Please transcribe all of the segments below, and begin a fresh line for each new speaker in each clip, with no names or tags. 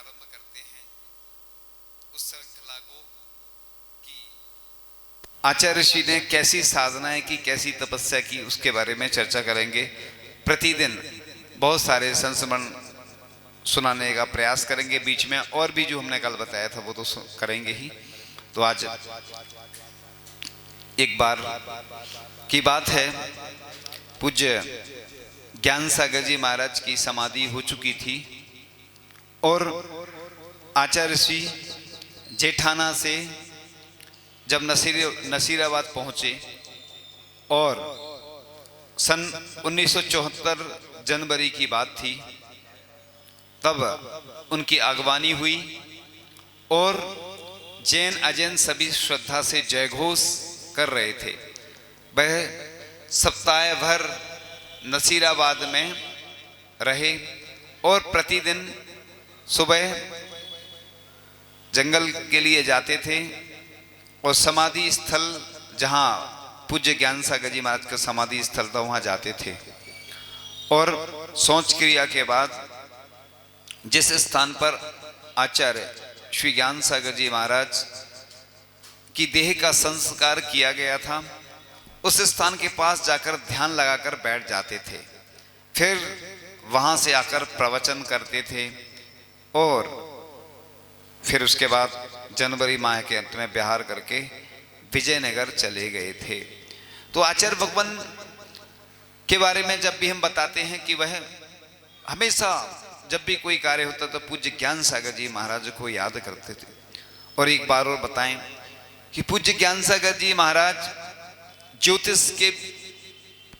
प्रारंभ करते हैं उस श्रृंखला को कि आचार्य ऋषि ने कैसी साधनाएं की, कैसी तपस्या की, उसके बारे में चर्चा करेंगे। प्रतिदिन बहुत सारे संस्मरण सुनाने का प्रयास करेंगे, बीच में और भी जो हमने कल बताया था वो तो करेंगे ही। तो आज एक बार की बात है, पूज्य ज्ञान सागर जी महाराज की समाधि हो चुकी थी और आचार्य ऋषि जेठाना से जब नसीराबाद पहुंचे और सन 1974 जनवरी की बात थी, तब उनकी अगवानी हुई और जैन अजैन सभी श्रद्धा से जयघोष कर रहे थे। वह सप्ताह भर नसीराबाद में रहे और प्रतिदिन सुबह जंगल के लिए जाते थे और समाधि स्थल जहाँ पूज्य ज्ञान सागर जी महाराज का समाधि स्थल था वहाँ जाते थे और सोच क्रिया के बाद जिस स्थान पर आचार्य श्री ज्ञान सागर जी महाराज की देह का संस्कार किया गया था, उस स्थान के पास जाकर ध्यान लगाकर बैठ जाते थे। फिर वहाँ से आकर प्रवचन करते थे और फिर उसके बाद जनवरी माह के अंत में बिहार करके विजयनगर चले गए थे। तो आचार्य भगवान के बारे में जब भी हम बताते हैं कि वह हमेशा जब भी कोई कार्य होता तो पूज्य ज्ञान सागर जी महाराज को याद करते थे। और एक बार और बताएं कि पूज्य ज्ञान सागर जी महाराज ज्योतिष के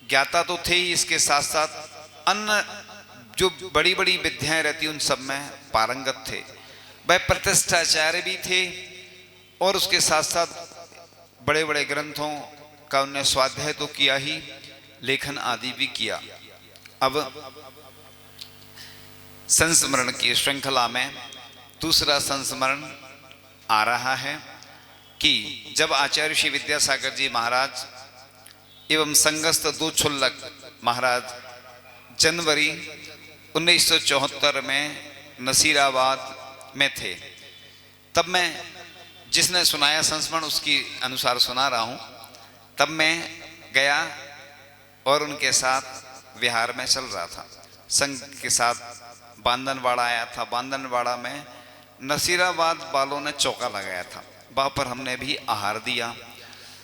ज्ञाता तो थे ही, इसके साथ साथ अन्य जो बड़ी बड़ी विद्याएं रहती उन सब में पारंगत थे। वह प्रतिष्ठाचार्य भी थे और उसके साथ साथ बड़े बड़े ग्रंथों का उन्हें स्वाध्याय तो किया ही, लेखन आदि भी किया। अब संस्मरण की श्रृंखला में दूसरा संस्मरण आ रहा है कि जब आचार्य श्री विद्यासागर जी महाराज एवं संगस्थ दो छुल्लक महाराज जनवरी 1974 में नसीराबाद में थे, तब मैं जिसने सुनाया संस्मरण उसकी अनुसार सुना रहा हूँ। तब मैं गया और उनके साथ विहार में चल रहा था, संघ के साथ बांदनवाड़ा आया था। बांदनवाड़ा में नसीराबाद वालों ने चौका लगाया था, वहाँ पर हमने भी आहार दिया।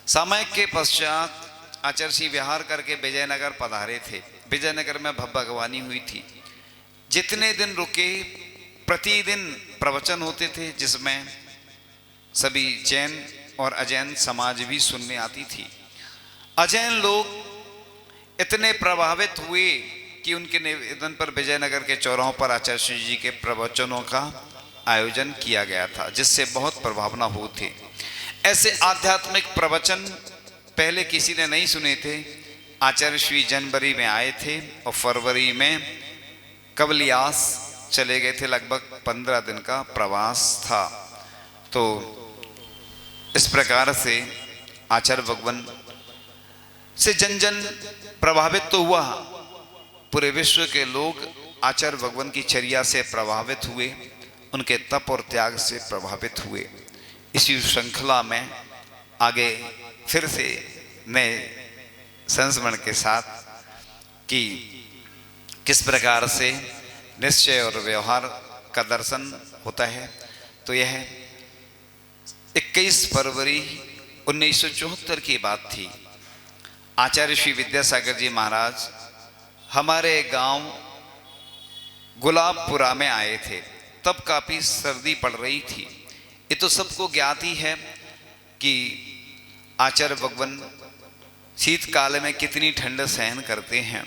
सामयिक के पश्चात आचार्य श्री विहार करके विजयनगर पधारे थे। विजयनगर में भगवानी हुई थी। जितने दिन रुके प्रतिदिन प्रवचन होते थे जिसमें सभी जैन और अजैन समाज भी सुनने आती थी। अजैन लोग इतने प्रभावित हुए कि उनके निवेदन पर विजयनगर के चौराहों पर आचार्य श्री जी के प्रवचनों का आयोजन किया गया था, जिससे बहुत प्रभावना हुई थी। ऐसे आध्यात्मिक प्रवचन पहले किसी ने नहीं सुने थे। आचार्य श्री जनवरी में आए थे और फरवरी में कवलियास चले गए थे। लगभग 15 दिन का प्रवास था। तो इस प्रकार से आचार्य भगवान से जन जन प्रभावित तो हुआ, पूरे विश्व के लोग आचार्य भगवान की चर्या से प्रभावित हुए, उनके तप और त्याग से प्रभावित हुए। इसी श्रृंखला में आगे फिर से नए संस्मरण के साथ कि किस प्रकार से निश्चय और व्यवहार का दर्शन होता है। तो यह 21 फरवरी 1974 की बात थी। आचार्य श्री विद्यासागर जी महाराज हमारे गांव गुलाबपुरा में आए थे। तब काफ़ी सर्दी पड़ रही थी। ये तो सबको ज्ञात ही है कि आचार्य भगवान शीतकाल में कितनी ठंड सहन करते हैं।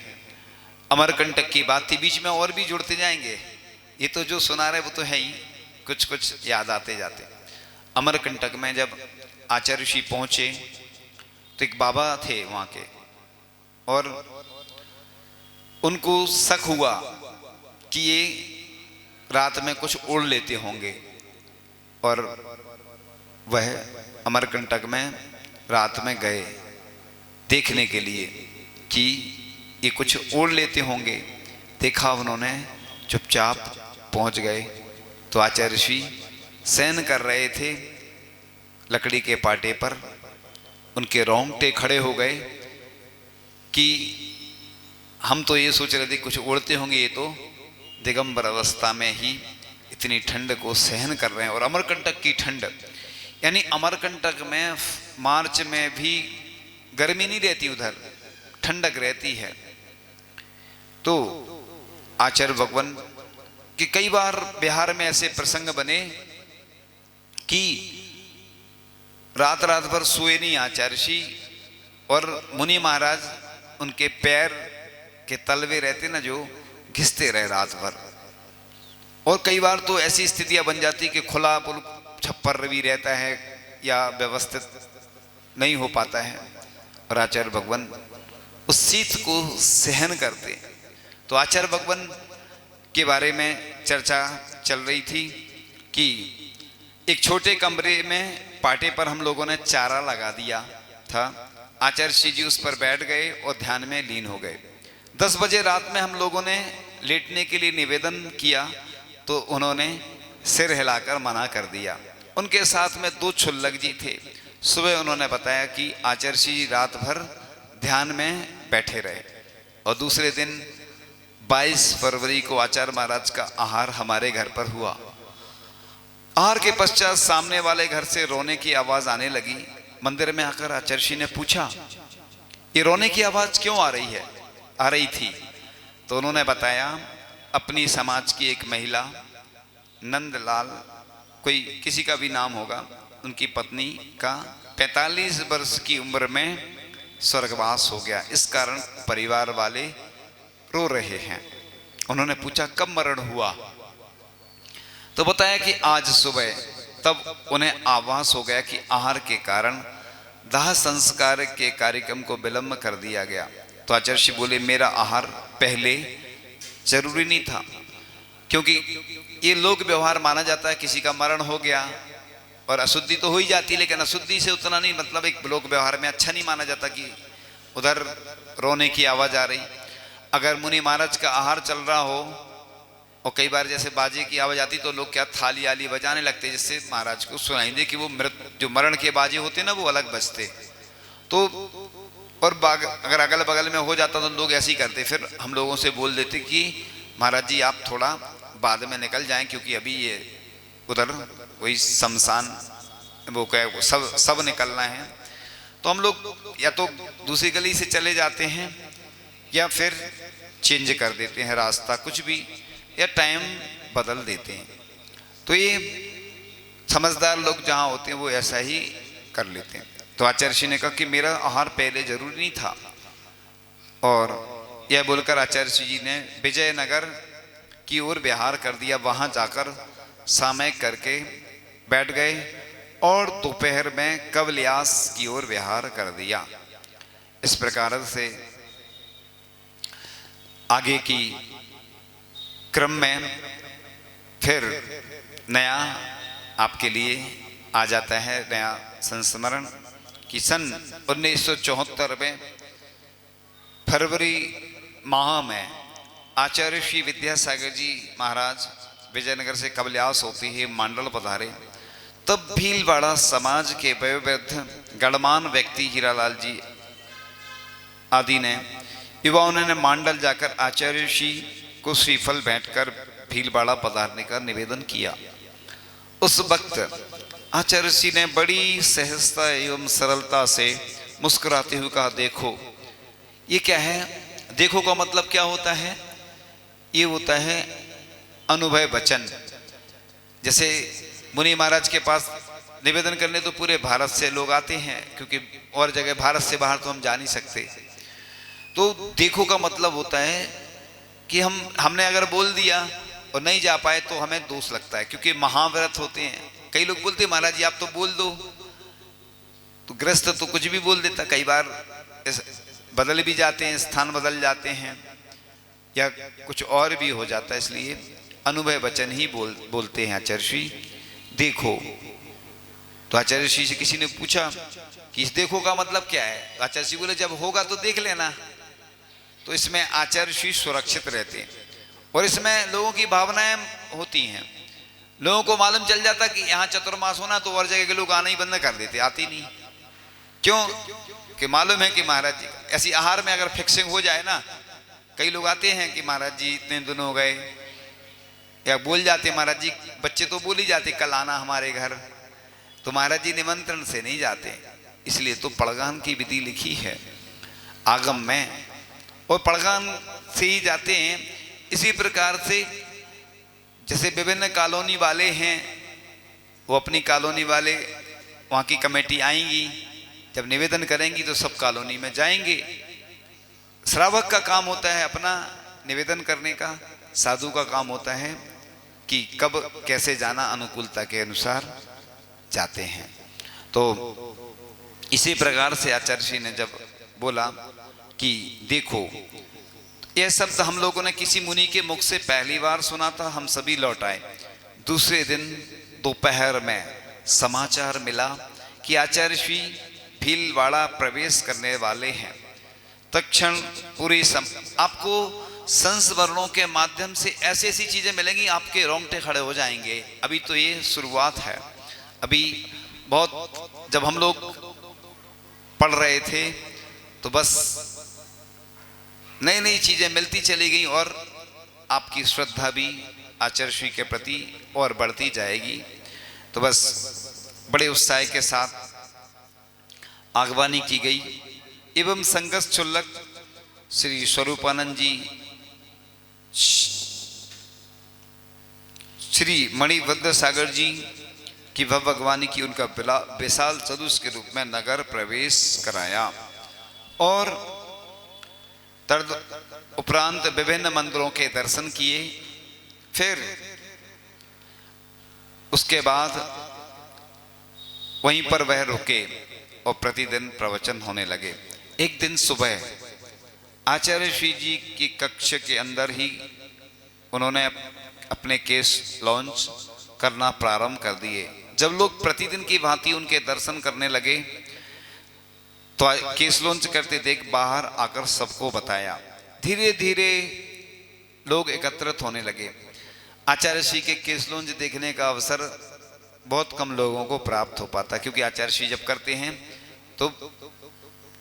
अमरकंटक की बात थी, बीच में और भी जुड़ते जाएंगे। ये तो जो सुना रहे वो तो है ही, कुछ कुछ याद आते जाते। अमरकंटक में जब आचार्य ऋषि पहुंचे तो एक बाबा थे वहाँ के, और उनको शक हुआ कि ये रात में कुछ ओढ़ लेते होंगे, और वह अमरकंटक में रात में गए देखने के लिए कि ये कुछ ओढ़ लेते होंगे। देखा उन्होंने, चुपचाप पहुंच गए तो आचार्य ऋषि शयन कर रहे थे लकड़ी के पाटे पर। उनके रोंगटे खड़े हो गए कि हम तो ये सोच रहे थे कुछ उड़ते होंगे, ये तो दिगंबर अवस्था में ही इतनी ठंड को सहन कर रहे हैं। और अमरकंटक की ठंड, यानी अमरकंटक में मार्च में भी गर्मी नहीं रहती, उधर ठंडक रहती है। तो आचार्य भगवान कि कई बार बिहार में ऐसे प्रसंग बने कि रात रात भर सोए नहीं आचार्य ऋषि, और मुनि महाराज उनके पैर के तलवे रहते ना जो, घिसते रहे रात भर। और कई बार तो ऐसी स्थितियां बन जाती कि खुला छप्पर भी रहता है या व्यवस्थित नहीं हो पाता है, और आचार्य भगवान उस शीत को सहन करते। तो आचार्य भगवान के बारे में चर्चा चल रही थी कि एक छोटे कमरे में पाटे पर हम लोगों ने चारा लगा दिया था। आचार्य श्री जी उस पर बैठ गए और ध्यान में लीन हो गए। 10 बजे रात में हम लोगों ने लेटने के लिए निवेदन किया तो उन्होंने सिर हिलाकर मना कर दिया। उनके साथ में 2 क्षुल्लक जी थे। सुबह उन्होंने बताया कि आचार्य श्री जी रात भर ध्यान में बैठे रहे। और दूसरे दिन 22 फरवरी को आचार्य महाराज का आहार हमारे घर पर हुआ। आहार के पश्चात सामने वाले घर से रोने की आवाज आने लगी। मंदिर में आकर आचार्य श्री ने पूछा ये रोने की आवाज क्यों आ रही थी। तो उन्होंने बताया अपनी समाज की एक महिला नंदलाल, कोई किसी का भी नाम होगा, उनकी पत्नी का 45 वर्ष की उम्र में स्वर्गवास हो गया, इस कारण परिवार वाले रो रहे हैं। उन्होंने पूछा कब मरण हुआ, तो बताया कि आज सुबह। तब उन्हें आभास हो गया कि आहार के कारण दाह संस्कार के कार्यक्रम को विलंब कर दिया गया। तो आचार्य श्री बोले मेरा आहार पहले जरूरी नहीं था, क्योंकि ये लोक व्यवहार माना जाता है किसी का मरण हो गया और अशुद्धि तो हो ही जाती है, लेकिन अशुद्धि से उतना नहीं, मतलब एक लोक व्यवहार में अच्छा नहीं माना जाता कि उधर रोने की आवाज आ रही। अगर मुनि महाराज का आहार चल रहा हो और कई बार जैसे बाजे की आवाज आती तो लोग क्या थाली आली बजाने लगते जिससे महाराज को सुनाई दे कि वो जो मरण के बाजे होते ना वो अलग बजते। तो और अगर अगल बगल में हो जाता तो लोग ऐसे ही करते, फिर हम लोगों से बोल देते कि महाराज जी आप थोड़ा बाद में निकल जाएं क्योंकि अभी ये उधर वही शमशान वो क्या सब निकलना है। तो हम लोग या तो दूसरी गली से चले जाते हैं या फिर चेंज कर देते हैं रास्ता, कुछ भी, या टाइम बदल देते हैं। तो ये समझदार लोग जहाँ होते हैं वो ऐसा ही कर लेते हैं। तो आचार्य श्री ने कहा कि मेरा आहार पहले जरूरी नहीं था। और यह बोलकर आचार्य श्री जी ने विजयनगर की ओर विहार कर दिया। वहाँ जाकर सामयिक करके बैठ गए और दोपहर में कवल्यास की ओर विहार कर दिया। इस प्रकार से आगे की क्रम में फिर नया आपके लिए आ जाता है नया संस्मरण कि सन 1974 में फरवरी माह में आचार्य श्री विद्यासागर जी महाराज विजयनगर से कवल्यास होती है मांडल पधारे। तब भीलवाड़ा समाज के वयोवृद्ध गणमान व्यक्ति हीरालाल जी आदि ने युवाओं ने मांडल जाकर आचार्य श्री को श्रीफल भेंटकर भीलवाड़ा पधारने का निवेदन किया। उस वक्त आचार्य श्री ने बड़ी सहजता एवं सरलता से मुस्कुराते हुए कहा देखो ये क्या है। देखो का मतलब क्या होता है, ये होता है अनुभव वचन। जैसे मुनि महाराज के पास निवेदन करने तो पूरे भारत से लोग आते हैं, क्योंकि और जगह भारत से बाहर तो हम जा नहीं सकते। तो देखो का मतलब होता है कि हमने अगर बोल दिया और नहीं जा पाए तो हमें दोष लगता है, क्योंकि महाव्रत होते हैं। कई लोग बोलते हैं महाराज जी आप तो बोल दो, तो गृहस्थ तो कुछ भी बोल देता, कई बार बदल भी जाते हैं, स्थान बदल जाते हैं या कुछ और भी हो जाता है, इसलिए अनुभव वचन ही बोलते हैं आचार्य श्री। देखो, तो आचार्य श्री से किसी ने पूछा कि इस देखो का मतलब क्या है। आचार्य श्री बोले जब होगा तो देख लेना। तो इसमें आचार्य श्री सुरक्षित रहते हैं और इसमें लोगों की भावनाएं होती हैं। लोगों को मालूम चल जाता कि यहाँ चतुर्मास होना, तो और जगह के लोग आना ही बंद कर देते, आते नहीं। क्यों? कि मालूम है कि महाराज जी ऐसी आहार में अगर फिक्सिंग हो जाए ना, कई लोग आते हैं कि महाराज जी इतने दिन हो गए, या बोल जाते महाराज जी, बच्चे तो बोल ही जाते कल आना हमारे घर, तो महाराज जी निमंत्रण से नहीं जाते। इसलिए तो पड़गान की विधि लिखी है आगम में, और पड़गान से ही जाते हैं। इसी प्रकार से जैसे विभिन्न कॉलोनी वाले हैं, वो अपनी कॉलोनी वाले वहाँ की कमेटी आएंगी, जब निवेदन करेंगी तो सब कॉलोनी में जाएंगे। श्रावक का काम होता है अपना निवेदन करने का, साधु का काम होता है कि कब कैसे जाना, अनुकूलता के अनुसार जाते हैं। तो इसी प्रकार से आचार्य श्री ने जब बोला कि देखो, यह शब्द हम लोगों ने किसी मुनि के मुख से पहली बार सुना था, हम सभी लौट आए। दूसरे दिन दोपहर में समाचार मिला कि आचार्य श्री भीलवाड़ा प्रवेश करने वाले हैं। तत्क्षण पूरी आपको संस्मरणों के माध्यम से ऐसी ऐसी चीजें मिलेंगी, आपके रोंगटे खड़े हो जाएंगे। अभी तो ये शुरुआत है। अभी बहुत जब हम लोग पढ़ रहे थे तो बस नई नई चीजें मिलती चली गई, और आपकी श्रद्धा भी आचार्य श्री के प्रति और बढ़ती जाएगी। तो बस बड़े उत्साह के साथ आगवानी की गई। एवं संगत चुल्लक श्री स्वरूपानंद जी, श्री मणिभद्र सागर जी की भगवानी की उनका विशाल सदुष के रूप में नगर प्रवेश कराया, और तद उपरांत विभिन्न मंदिरों के दर्शन किए। फिर उसके बाद वहीं पर वह रुके और प्रतिदिन प्रवचन होने लगे। एक दिन सुबह आचार्य श्री जी की कक्ष के अंदर ही उन्होंने अपने केस लॉन्च करना प्रारंभ कर दिए। जब लोग प्रतिदिन की भांति उनके दर्शन करने लगे तो केस लॉन्च करते देख बाहर आकर सबको बताया। धीरे धीरे लोग एकत्रित होने लगे। आचार्य श्री के केस लॉन्च देखने का अवसर बहुत कम लोगों को प्राप्त हो पाता, क्योंकि आचार्य श्री जब करते हैं तो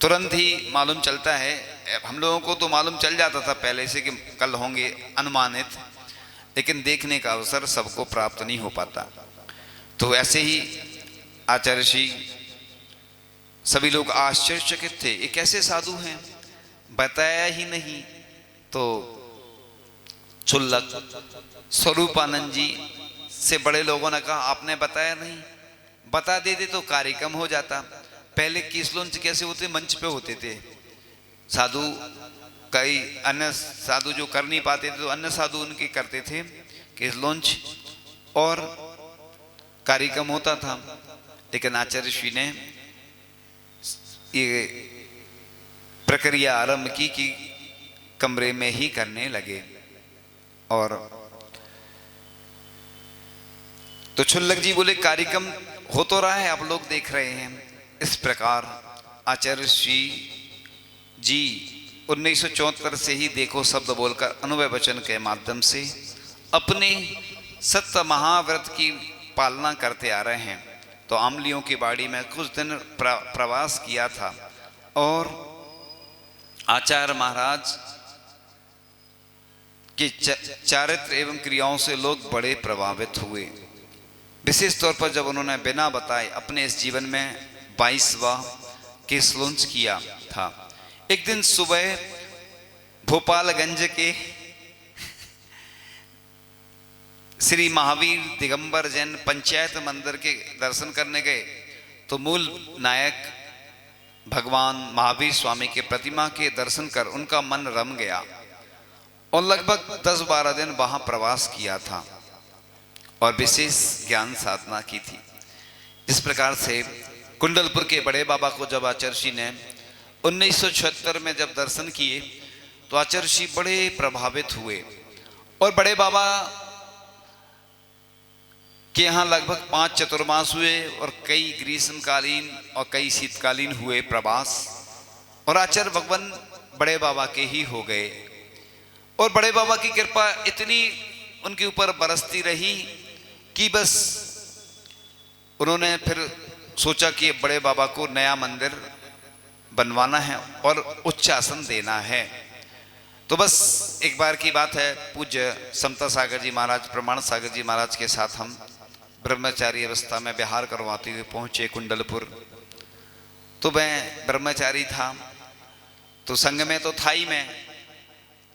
तुरंत ही मालूम चलता है। हम लोगों को तो मालूम चल जाता था पहले से कि कल होंगे अनुमानित, लेकिन देखने का अवसर सबको प्राप्त नहीं हो पाता। तो ऐसे ही आचार्य श्री सभी लोग आश्चर्यचकित थे, ये कैसे साधु हैं, बताया ही नहीं। तो चुल्लक स्वरूपानंद जी से बड़े लोगों ने कहा आपने बताया नहीं, बता देते तो कार्यक्रम हो जाता। पहले केस लॉन्च कैसे होते, मंच पे होते थे साधु, कई अन्य साधु जो कर नहीं पाते थे तो अन्य साधु उनके करते थे केस लॉन्च, और कार्यक्रम होता था। लेकिन आचार्य श्री ने ये प्रक्रिया आरंभ की कि कमरे में ही करने लगे। और तो चुल्लक जी बोले कार्यक्रम हो तो रहा है, आप लोग देख रहे हैं। इस प्रकार आचार्य श्री जी 1974 से ही देखो शब्द बोलकर अनुभव वचन के माध्यम से अपने सत्य महाव्रत की पालना करते आ रहे हैं। तो आमलियों की बाड़ी में कुछ दिन प्रवास किया था, और आचार्य महाराज के चारित्र एवं क्रियाओं से लोग बड़े प्रभावित हुए। विशेष तौर पर जब उन्होंने बिना बताए अपने इस जीवन में 22वां केस लॉन्च किया था। एक दिन सुबह भोपालगंज के श्री महावीर दिगंबर जैन पंचायत मंदिर के दर्शन करने गए तो मूल नायक भगवान महावीर स्वामी के प्रतिमा के दर्शन कर उनका मन रम गया, और लगभग 10-12 दिन वहां प्रवास किया था और विशेष ज्ञान साधना की थी। इस प्रकार से कुंडलपुर के बड़े बाबा को जब आचार्य श्री ने 1976 में जब दर्शन किए तो आचार्य श्री बड़े प्रभावित हुए, और बड़े बाबा के यहाँ लगभग 5 चतुर्मास हुए, और कई ग्रीष्मकालीन और कई शीतकालीन हुए प्रवास, और आचार्य भगवान बड़े बाबा के ही हो गए। और बड़े बाबा की कृपा इतनी उनके ऊपर बरसती रही कि बस उन्होंने फिर सोचा कि बड़े बाबा को नया मंदिर बनवाना है और उच्च आसन देना है। तो बस एक बार की बात है, पूज्य समता सागर जी महाराज, प्रमाण सागर जी महाराज के साथ हम ब्रह्मचारी अवस्था में विहार करवाते हुए पहुंचे कुंडलपुर। तो मैं ब्रह्मचारी था, तो संघ में तो था ही मैं,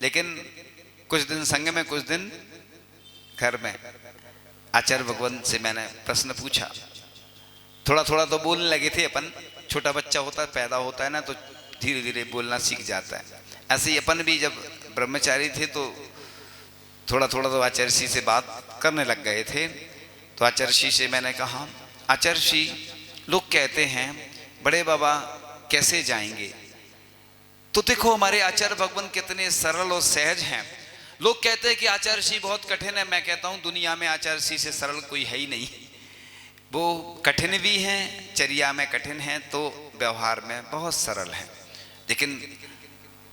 लेकिन कुछ दिन संघ में कुछ दिन घर में। आचार्य भगवंत से मैंने प्रश्न पूछा, थोड़ा थोड़ा तो बोलने लगे थे अपन, छोटा बच्चा होता है, पैदा होता है ना, तो धीरे धीरे बोलना सीख जाता है। ऐसे ही अपन भी जब ब्रह्मचारी थे तो थोड़ा थोड़ा तो आचार्य श्री से बात करने लग गए थे। तो आचार्य श्री से मैंने कहा, आचार्य श्री लोग कहते हैं बड़े बाबा कैसे जाएंगे, तो देखो हमारे आचार्य भगवान कितने सरल और सहज हैं। लोग कहते हैं कि आचार्य श्री बहुत कठिन है, मैं कहता हूँ दुनिया में आचार्य श्री से सरल कोई है ही नहीं। वो कठिन भी हैं, चर्या में कठिन हैं तो व्यवहार में बहुत सरल है, लेकिन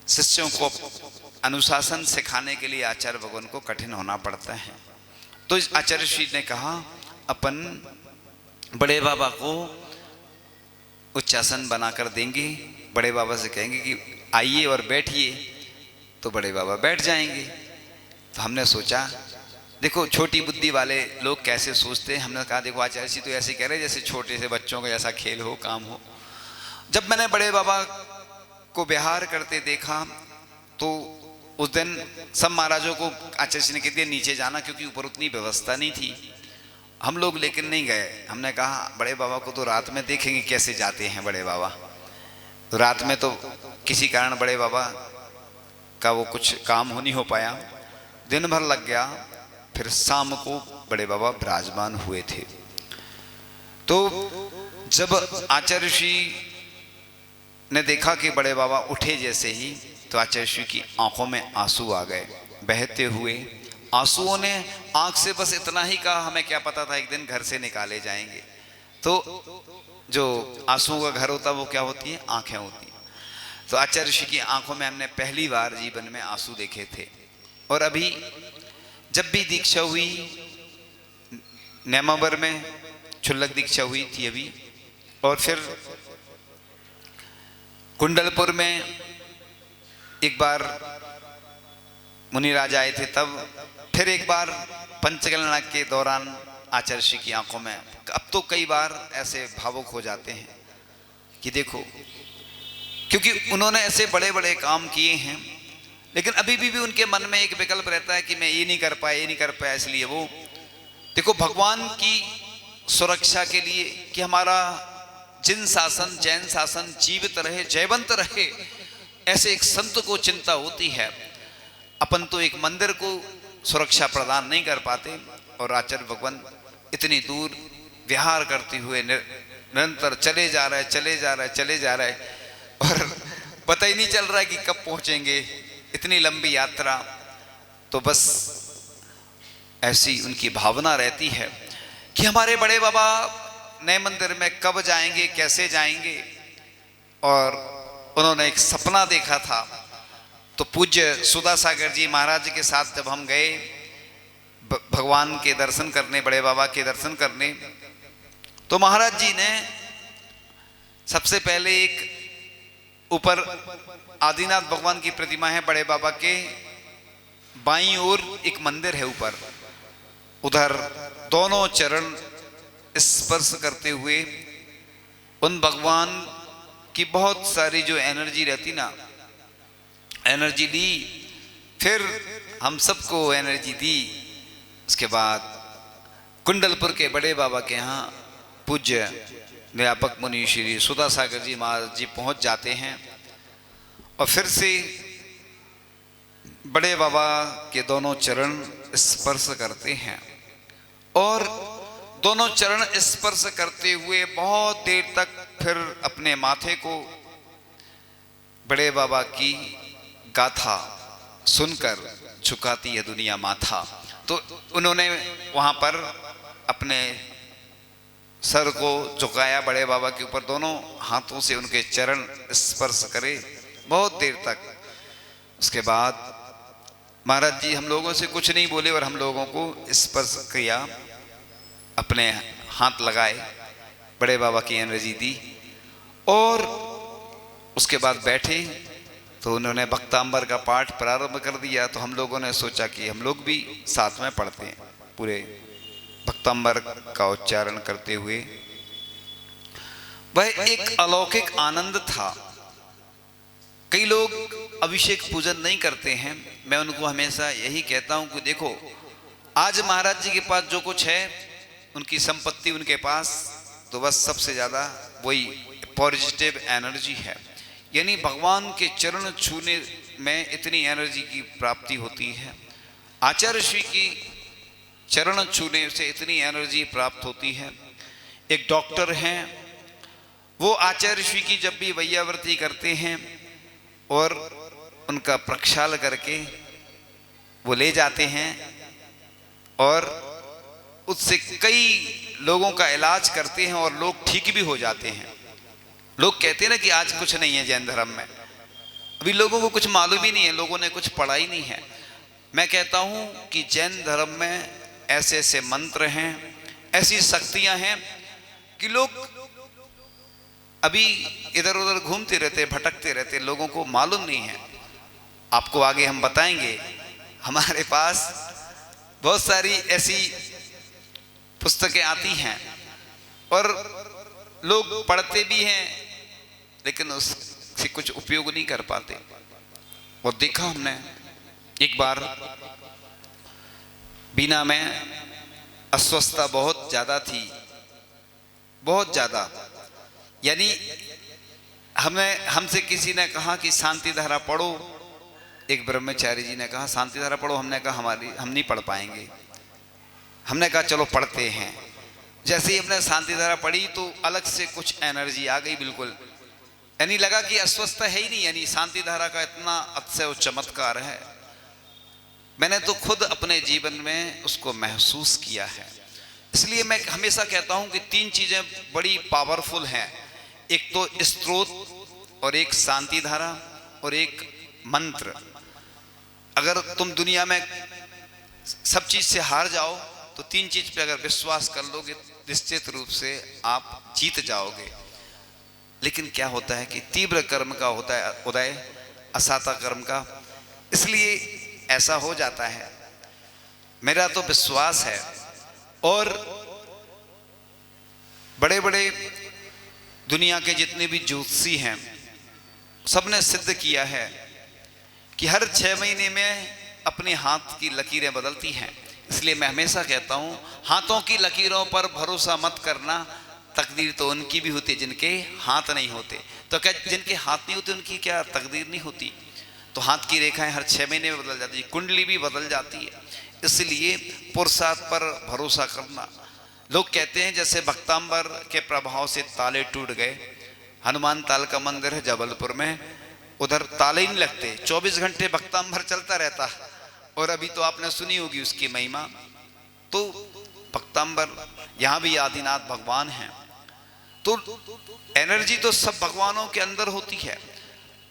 शिष्यों को अनुशासन सिखाने के लिए आचार्य भगवान को कठिन होना पड़ता है। तो इस आचार्य श्री ने कहा अपन बड़े बाबा को उच्चासन बनाकर देंगे, बड़े बाबा से कहेंगे कि आइए और बैठिए, तो बड़े बाबा बैठ जाएंगे। तो हमने सोचा, देखो छोटी बुद्धि वाले लोग कैसे सोचते हैं। हमने कहा देखो आचार्य जी तो ऐसे कह रहे जैसे छोटे से बच्चों का जैसा खेल हो, काम हो। जब मैंने बड़े बाबा को विहार करते देखा तो उस दिन सब महाराजों को आचार्य जी ने कह दिया नीचे जाना, क्योंकि ऊपर उतनी व्यवस्था नहीं थी। हम लोग लेकिन नहीं गए। हमने कहा बड़े बाबा को तो रात में देखेंगे कैसे जाते हैं बड़े बाबा। तो रात में तो किसी कारण बड़े बाबा का वो कुछ काम हो नहीं हो पाया, दिन भर लग गया। फिर शाम को बड़े बाबा विराजमान हुए थे। तो जब आचार्य श्री ने देखा कि बड़े बाबा उठे जैसे ही, तो आचार्य श्री की आंखों में आंसू आ गए बहते हुए। आंसुओं ने आंख से बस इतना ही कहा, हमें क्या पता था एक दिन घर से निकाले जाएंगे। तो जो आंसुओं का घर होता है वो क्या होती है, आंखें होती हैं। तो आचार्य श्री की आंखों में हमने पहली बार जीवन में आंसू देखे थे। और अभी जब भी दीक्षा हुई, नेमावर में क्षुल्लक दीक्षा हुई थी अभी, और फिर कुंडलपुर में एक बार मुनिराज आए थे तब, फिर एक बार पंचकलना के दौरान आचार्य श्री की आंखों में, अब तो कई बार ऐसे भावुक हो जाते हैं कि देखो, क्योंकि उन्होंने ऐसे बड़े बड़े काम किए हैं, लेकिन अभी भी उनके मन में एक विकल्प रहता है कि मैं ये नहीं कर पाया, ये नहीं कर पाया। इसलिए वो देखो भगवान की सुरक्षा के लिए कि हमारा जिन शासन जैन शासन जीवित रहे, जयवंत रहे, ऐसे एक संत को चिंता होती है। अपन तो एक मंदिर को सुरक्षा प्रदान नहीं कर पाते, और आचार्य भगवान इतनी दूर विहार करते हुए निरंतर चले जा रहे, चले जा रहे, चले जा रहे, और पता ही नहीं चल रहा है कि कब पहुंचेंगे, इतनी लंबी यात्रा। तो बस ऐसी उनकी भावना रहती है कि हमारे बड़े बाबा नए मंदिर में कब जाएंगे, कैसे जाएंगे। और उन्होंने एक सपना देखा था। तो पूज्य सुधा सागर जी महाराज के साथ जब हम गए भगवान के दर्शन करने, बड़े बाबा के दर्शन करने, तो महाराज जी ने सबसे पहले एक ऊपर आदिनाथ भगवान की प्रतिमा है, बड़े बाबा के बाईं ओर एक मंदिर है ऊपर, उधर दोनों चरण स्पर्श करते हुए उन भगवान की बहुत सारी जो एनर्जी रहती ना, एनर्जी ली, फिर हम सबको एनर्जी दी। उसके बाद कुंडलपुर के बड़े बाबा के यहाँ पूज्य व्यापक मुनि श्री सुधा सागर जी महाराज जी पहुँच जाते हैं, और फिर से बड़े बाबा के दोनों चरण स्पर्श करते हैं, और दोनों चरण स्पर्श करते हुए बहुत देर तक फिर अपने माथे को बड़े बाबा की गाथा सुनकर झुकाती है दुनिया माथा। तो उन्होंने वहाँ पर अपने सर को झुकाया बड़े बाबा के ऊपर, दोनों हाथों से उनके चरण स्पर्श करे बहुत देर तक। उसके बाद महाराज जी हम लोगों से कुछ नहीं बोले और हम लोगों को स्पर्श किया। अपने हाथ लगाए, बड़े बाबा की एनर्जी दी और उसके बाद बैठे तो उन्होंने भक्तांबर का पाठ प्रारंभ कर दिया। तो हम लोगों ने सोचा कि हम लोग भी साथ में पढ़ते हैं, पूरे भक्तांबर का उच्चारण करते हुए। वह एक अलौकिक आनंद था। कई लोग अभिषेक पूजन नहीं करते हैं, मैं उनको हमेशा यही कहता हूं कि देखो, आज महाराज जी के पास जो कुछ है, उनकी संपत्ति उनके पास, तो बस सबसे ज्यादा वही पॉजिटिव एनर्जी है। यानी भगवान के चरण छूने में इतनी एनर्जी की प्राप्ति होती है, आचार्य श्री की चरण छूने से इतनी एनर्जी प्राप्त होती है। एक डॉक्टर हैं, वो आचार्य श्री की जब भी वैयावर्ती करते हैं और उनका प्रक्षाल करके वो ले जाते हैं और उससे कई लोगों का इलाज करते हैं और लोग ठीक भी हो जाते हैं। लोग कहते हैं ना कि आज कुछ नहीं है जैन धर्म में, अभी लोगों को कुछ मालूम ही नहीं है, लोगों ने कुछ पढ़ा ही नहीं है। मैं कहता हूं कि जैन धर्म में ऐसे ऐसे मंत्र हैं, ऐसी शक्तियां हैं कि लोग अभी इधर उधर घूमते रहते, भटकते रहते, लोगों को मालूम नहीं है। आपको आगे हम बताएंगे, हमारे पास बहुत सारी ऐसी पुस्तकें आती हैं और लोग पढ़ते भी हैं, लेकिन उससे कुछ उपयोग नहीं कर पाते। और देखा हमने एक बार बीना में अस्वस्थता बहुत ज्यादा थी, बहुत ज्यादा। यानी हमसे किसी ने कहा कि शांति धारा पढ़ो, एक ब्रह्मचारी जी ने कहा शांति धारा पढ़ो, हमने कहा हम नहीं पढ़ पाएंगे। हमने कहा चलो पढ़ते हैं। जैसे ही हमने शांति धारा पढ़ी तो अलग से कुछ एनर्जी आ गई बिल्कुल, यानी लगा कि अस्वस्थ है ही नहीं, यानी शांति धारा का इतना अतिशय चमत्कार है। मैंने तो खुद अपने जीवन में उसको महसूस किया है। इसलिए मैं हमेशा कहता हूं कि तीन चीजें बड़ी पावरफुल हैं, एक तो स्त्रोत और एक शांति धारा और एक मंत्र। अगर तुम दुनिया में सब चीज से हार जाओ तो तीन चीज पे अगर विश्वास कर लोगे निश्चित रूप से आप जीत जाओगे। लेकिन क्या होता है कि तीव्र कर्म का होता है उदय, असाता कर्म का, इसलिए ऐसा हो जाता है। मेरा तो विश्वास है और बड़े बड़े दुनिया के जितने भी ज्योतिषी हैं सबने सिद्ध किया है कि हर 6 महीने में अपने हाथ की लकीरें बदलती हैं। इसलिए मैं हमेशा कहता हूं, हाथों की लकीरों पर भरोसा मत करना, तकदीर तो उनकी भी होती है जिनके हाथ नहीं होते। तो क्या जिनके हाथ नहीं होते उनकी क्या तकदीर नहीं होती? तो हाथ की रेखाएं हर 6 महीने में बदल जाती है, कुंडली भी बदल जाती है। इसलिए पुरुषार्थ पर भरोसा करना। लोग कहते हैं जैसे भक्तांबर के प्रभाव से ताले टूट गए, हनुमान ताल का मंदिर है जबलपुर में, उधर ताले नहीं लगते, 24 घंटे भक्तांबर चलता रहता। और अभी तो आपने सुनी होगी उसकी महिमा। तो भक्तांबर, यहां भी आदिनाथ भगवान हैं। तो एनर्जी तो सब भगवानों के अंदर होती है।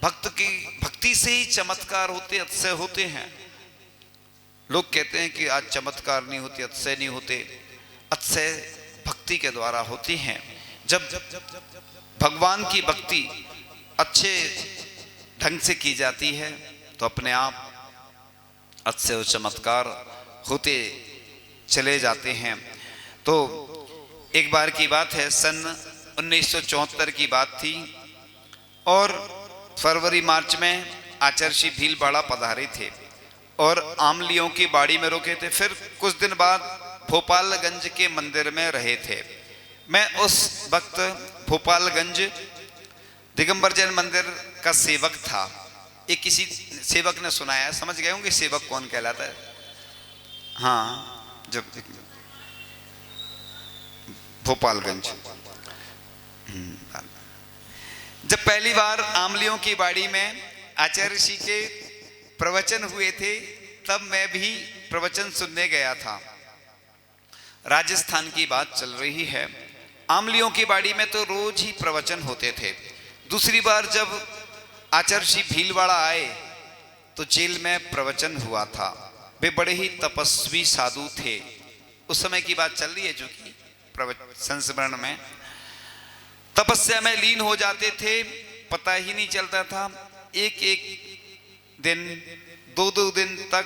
भक्त की भक्ति से ही चमत्कार होते, अतिशय होते हैं। लोग कहते हैं कि आज चमत्कार नहीं होते, अतिशय नहीं होते। अतिशय भक्ति के द्वारा होती हैं। जब भगवान की भक्ति अच्छे ढंग से की जाती है तो अपने आप अतिशय चमत्कार होते चले जाते हैं। तो एक बार की बात है, सन 1974 की बात थी और फरवरी मार्च में आचार्य श्री भीलवाड़ा पधारे थे और आमलियों की बाड़ी में रुके थे। फिर कुछ दिन बाद भोपालगंज के मंदिर में रहे थे। मैं उस वक्त भोपालगंज दिगंबर जैन मंदिर का सेवक था। एक किसी सेवक ने सुनाया, समझ गए होंगे सेवक कौन कहलाता है। हाँ, जब भोपालगंज जब पहली बार आमलियों की बाड़ी में आचार्य ऋषि के प्रवचन हुए थे तब मैं भी प्रवचन सुनने गया था। राजस्थान की बात चल रही है। आमलियों की बाड़ी में तो रोज ही प्रवचन होते थे। दूसरी बार जब आचार्य श्री भीलवाड़ा आए तो जेल में प्रवचन हुआ था। वे बड़े ही तपस्वी साधु थे। उस समय की बात चल रही है जो कि संस्मरण में तपस्या में लीन हो जाते थे, पता ही नहीं चलता था। एक एक दिन, दो दो दिन तक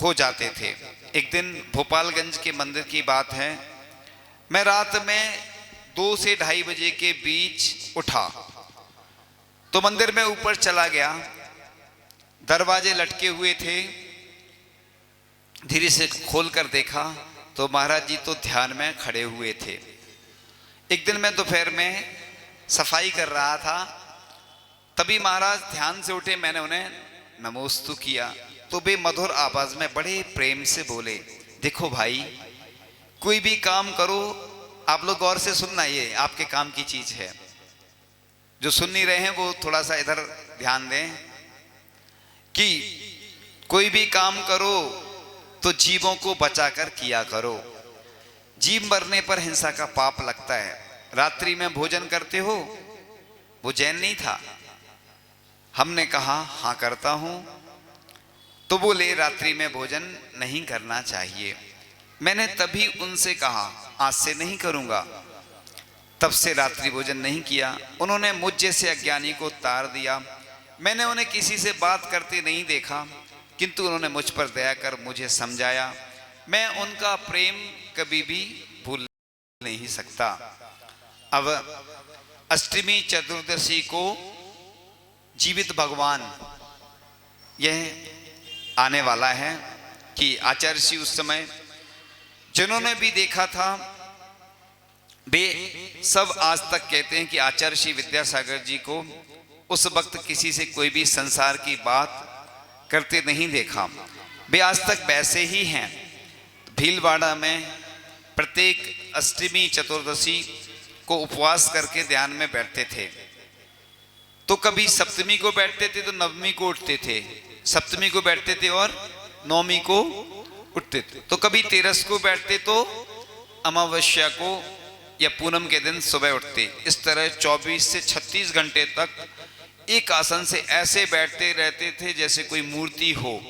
हो जाते थे। एक दिन भोपालगंज के मंदिर की बात है, मैं रात में 2 से 2:30 बजे के बीच उठा तो मंदिर में ऊपर चला गया। दरवाजे लटके हुए थे, धीरे से खोलकर देखा तो महाराज जी तो ध्यान में खड़े हुए थे। एक दिन मैं दोपहर में सफाई कर रहा था, तभी महाराज ध्यान से उठे। मैंने उन्हें नमोस्तु किया तो वे मधुर आवाज में बड़े प्रेम से बोले, देखो भाई, कोई भी काम करो, आप लोग गौर से सुनना, ये आपके काम की चीज है। जो सुन नहीं रहे हैं वो थोड़ा सा इधर ध्यान दें कि कोई भी काम करो तो जीवों को बचाकर किया करो। जीव मरने पर हिंसा का पाप लगता है। रात्रि में भोजन करते हो? वो जैन नहीं था। हमने कहा हाँ करता हूं, तो बोले रात्रि में भोजन नहीं करना चाहिए। मैंने तभी उनसे कहा आज से नहीं करूंगा। तब से रात्रि भोजन नहीं किया। उन्होंने मुझ जैसे अज्ञानी को तार दिया। मैंने उन्हें किसी से बात करते नहीं देखा, किंतु उन्होंने मुझ पर दया कर मुझे समझाया। मैं उनका प्रेम कभी भी भूल नहीं सकता। अब अष्टमी चतुर्दशी को जीवित भगवान यह आने वाला है कि आचार्य श्री उस समय जिन्होंने भी देखा था वे सब आज तक कहते हैं कि आचार्य श्री विद्यासागर जी को उस वक्त किसी से कोई भी संसार की बात करते नहीं देखा। वे आज तक वैसे ही हैं। भीलवाड़ा में प्रत्येक अष्टमी चतुर्दशी को उपवास करके ध्यान में बैठते थे। तो कभी सप्तमी को बैठते थे तो नवमी को उठते थे, सप्तमी को बैठते थे और नवमी को उठते थे। तो कभी 13 को बैठते तो अमावस्या को या पूनम के दिन सुबह उठते। इस तरह 24 से 36 घंटे तक एक आसन से ऐसे बैठते रहते थे जैसे कोई मूर्ति हो,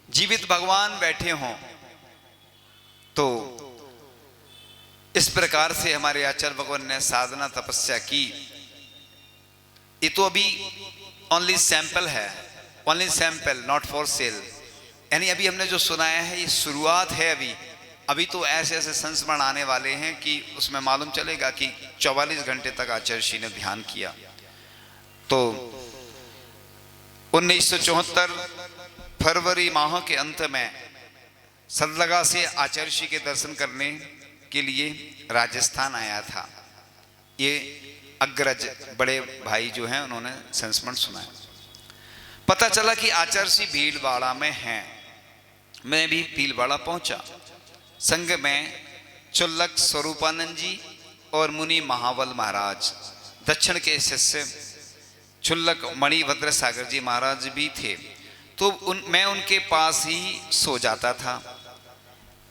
जीवित भगवान बैठे हों। तो इस प्रकार से हमारे आचार्य भगवान ने साधना तपस्या की। ये तो अभी ओनली सैंपल है, only sample, not for sale. यानी अभी हमने जो सुनाया है ये शुरुआत है। अभी तो ऐसे ऐसे संस्मरण आने वाले हैं कि उसमें मालूम चलेगा कि 44 घंटे तक आचार्य श्री ने ध्यान किया। तो 1974 फरवरी माह के अंत में सदलगा से आचार्य श्री के दर्शन करने के लिए राजस्थान आया था। ये अग्रज बड़े भाई जो हैं उन्होंने संस्मरण सुनाया। पता चला कि आचार्य श्री भीलवाड़ा में हैं। मैं भी भीलवाड़ा पहुंचा। संग में चुल्लक स्वरूपानंद जी और मुनि महाबल महाराज, दक्षिण के शिष्य चुल्लक मणिभद्र सागर जी महाराज भी थे। तो मैं उनके पास ही सो जाता था।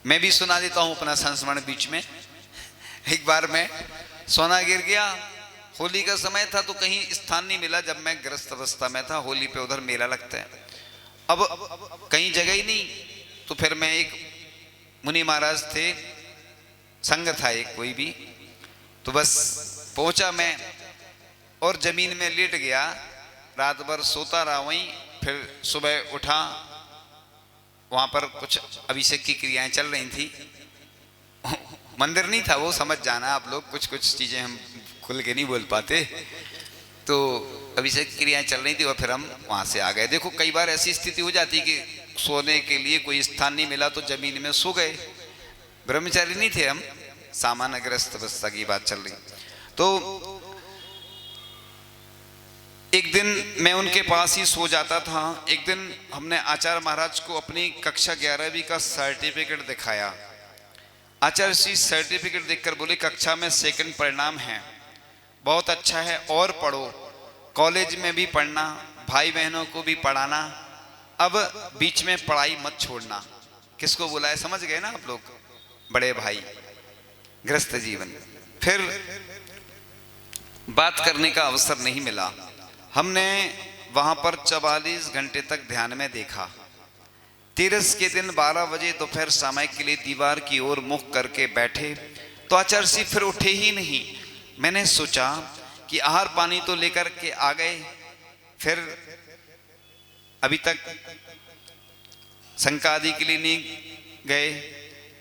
मैं भी सुना देता हूँ अपना संस्मरण बीच में। एक बार मैं सोना गिर गया, होली का समय था तो कहीं स्थान नहीं मिला। जब मैं ग्रस्त अवस्था में था, होली पे उधर मेला लगता है, अब कहीं जगह ही नहीं। तो फिर मैं, एक मुनि महाराज थे, संग था एक कोई भी, तो बस पहुंचा मैं और जमीन में लेट गया। रात भर सोता रहा वहीं। फिर सुबह उठा, वहां पर कुछ अभिषेक की क्रियाएं चल रही थी। मंदिर नहीं था वो, समझ जाना आप लोग, कुछ कुछ चीजें हम खुल के नहीं बोल पाते। तो अभिषेक क्रियाएं चल रही थी और फिर हम वहां से आ गए। देखो कई बार ऐसी स्थिति हो जाती कि सोने के लिए कोई स्थान नहीं मिला तो जमीन में सो गए। ब्रह्मचारी नहीं थे हम, सामान्य ग्रस्त अवस्था की बात चल रही। तो एक दिन मैं उनके पास ही सो जाता था। एक दिन हमने आचार्य महाराज को अपनी कक्षा 11वीं का सर्टिफिकेट दिखाया। आचार्य श्री सर्टिफिकेट देखकर बोले कक्षा में सेकंड परिणाम है, बहुत अच्छा है, और पढ़ो, कॉलेज में भी पढ़ना, भाई बहनों को भी पढ़ाना, अब बीच में पढ़ाई मत छोड़ना। किसको बुलाए समझ गए ना आप लोग, बड़े भाई, गृहस्थ जीवन। फिर बात करने का अवसर नहीं मिला। हमने वहां पर 44 घंटे तक ध्यान में देखा। 13 के दिन 12 बजे दोपहर सामयिक के लिए दीवार की ओर मुख करके बैठे। तो आचार्य श्री फिर उठे ही नहीं। मैंने सोचा कि आहार पानी तो लेकर के आ गए, फिर अभी तक शंका आदि के लिए नहीं गए,